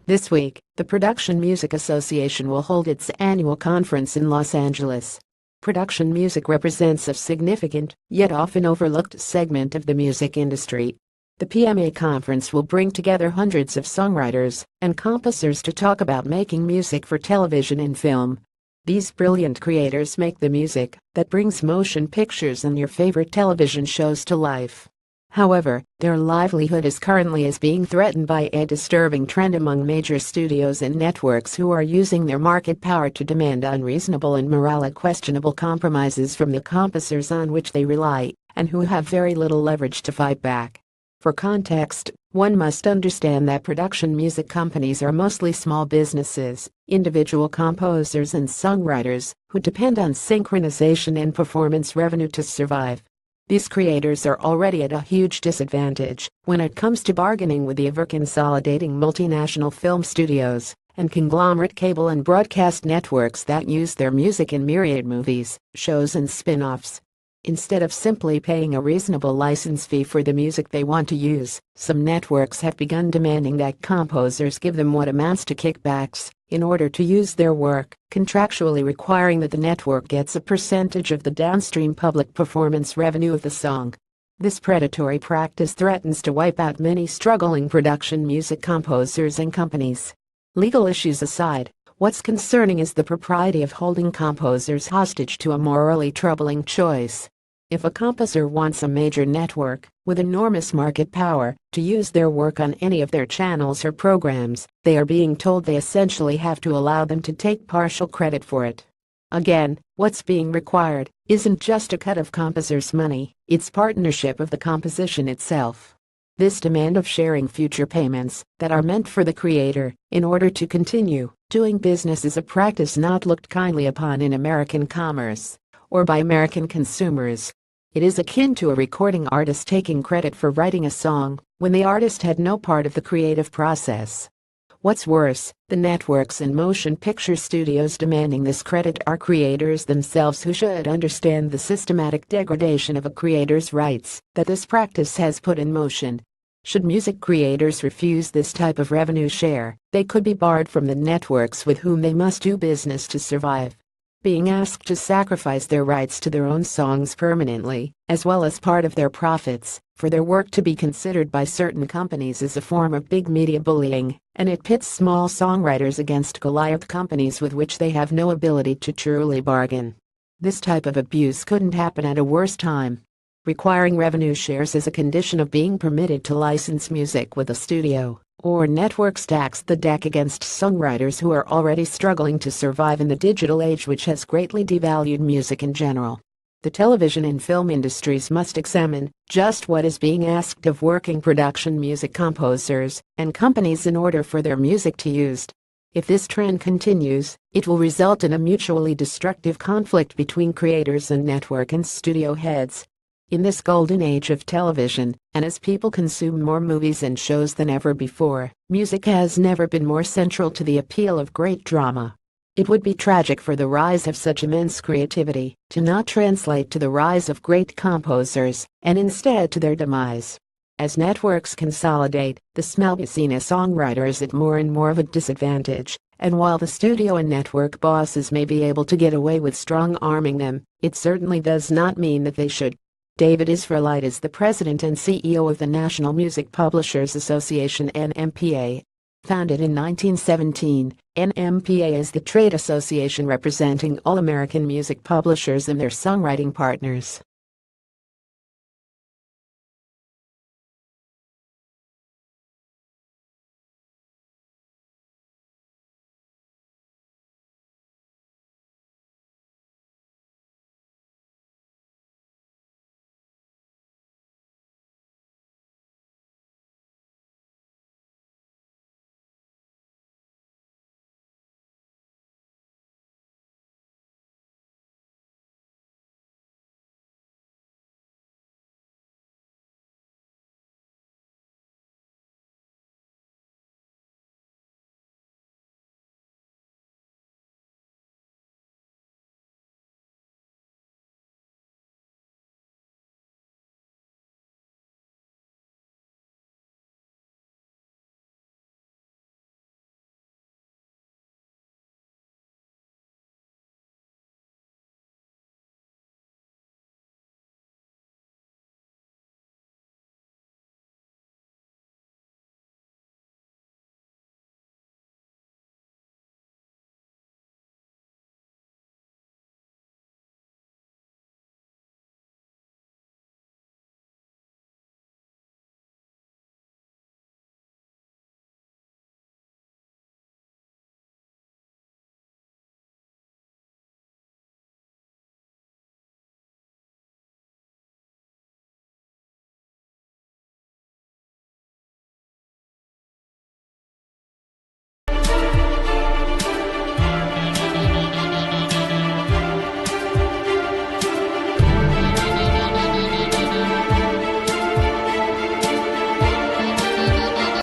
This week, the Production Music Association will hold its annual conference in Los Angeles. Production music represents a significant, yet often overlooked segment of the music industry. The PMA conference will bring together hundreds of songwriters and composers to talk about making music for television and film. These brilliant creators make the music that brings motion pictures and your favorite television shows to life. However, their livelihood is currently being threatened by a disturbing trend among major studios and networks who are using their market power to demand unreasonable and morally questionable compromises from the composers on which they rely, and who have very little leverage to fight back. For context, one must understand that production music companies are mostly small businesses, individual composers and songwriters who depend on synchronization and performance revenue to survive. These creators are already at a huge disadvantage when it comes to bargaining with the ever-consolidating multinational film studios and conglomerate cable and broadcast networks that use their music in myriad movies, shows and spin-offs. Instead of simply paying a reasonable license fee for the music they want to use, some networks have begun demanding that composers give them what amounts to kickbacks in order to use their work, contractually requiring that the network gets a percentage of the downstream public performance revenue of the song. This predatory practice threatens to wipe out many struggling production music composers and companies. Legal issues aside, what's concerning is the propriety of holding composers hostage to a morally troubling choice. If a composer wants a major network, with enormous market power, to use their work on any of their channels or programs, they are being told they essentially have to allow them to take partial credit for it. Again, what's being required isn't just a cut of composers' money, it's partnership of the composition itself. This demand of sharing future payments that are meant for the creator in order to continue doing business is a practice not looked kindly upon in American commerce or by American consumers. It is akin to a recording artist taking credit for writing a song when the artist had no part of the creative process. What's worse, the networks and motion picture studios demanding this credit are creators themselves who should understand the systematic degradation of a creator's rights that this practice has put in motion. Should music creators refuse this type of revenue share, they could be barred from the networks with whom they must do business to survive. Being asked to sacrifice their rights to their own songs permanently, as well as part of their profits, for their work to be considered by certain companies is a form of big media bullying, and it pits small songwriters against Goliath companies with which they have no ability to truly bargain. This type of abuse couldn't happen at a worse time. Requiring revenue shares as a condition of being permitted to license music with a studio or network stacks the deck against songwriters who are already struggling to survive in the digital age, which has greatly devalued music in general. The television and film industries must examine just what is being asked of working production music composers and companies in order for their music to be used. If this trend continues, it will result in a mutually destructive conflict between creators and network and studio heads. In this golden age of television, and as people consume more movies and shows than ever before, music has never been more central to the appeal of great drama. It would be tragic for the rise of such immense creativity to not translate to the rise of great composers, and instead to their demise. As networks consolidate, the Smelbicina songwriter is at more and more of a disadvantage, and while the studio and network bosses may be able to get away with strong-arming them, it certainly does not mean that they should. David Israelite is the president and CEO of the National Music Publishers Association (NMPA). Founded in 1917, NMPA is the trade association representing all American music publishers and their songwriting partners.